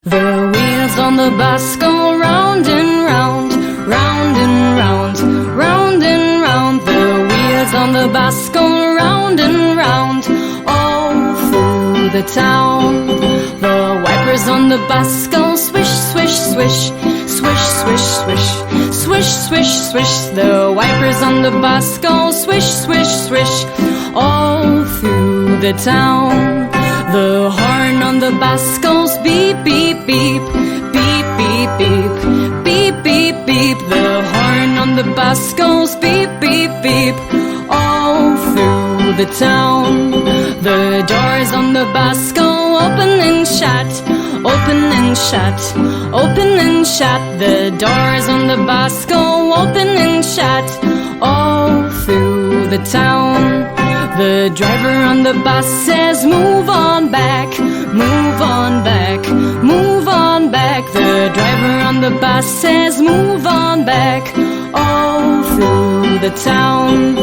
The wheels on the bus go round and round, round and round, round and round. The wheels on the bus go round and round, all through the town. The wipers on the bus go swish, swish, swish, swish, swish, swish, swish, swish, swish. The wipers on the bus go swish, swish, swish, all through the town. The horn on the bus goes beep, beep, beep, beep, beep, beep, beep, beep, beep. The horn on the bus goes beep, beep, beep, all through the town. The doors on the bus go open and shut, open and shut, open and shut. The doors on the bus go open and shut, all through the town. The driver on the bus says, move on back, move on back, move on back. The driver on the bus says, move on back, all through the town.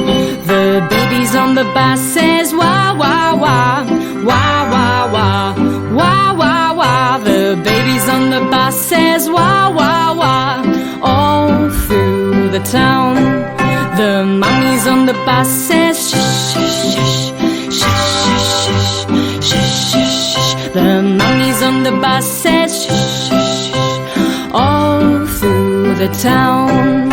The babies on the bus says, wah, wah, wah, wah, wah, wah, wah, wah, wah. The babies on the bus says, wah, wah, wah, all through the town. The mummies on the bus says, shh, shh, shh, shh, shh, shh, shh, shh, shh. The mummies on the bus says, shh, shh, shh, all through the town.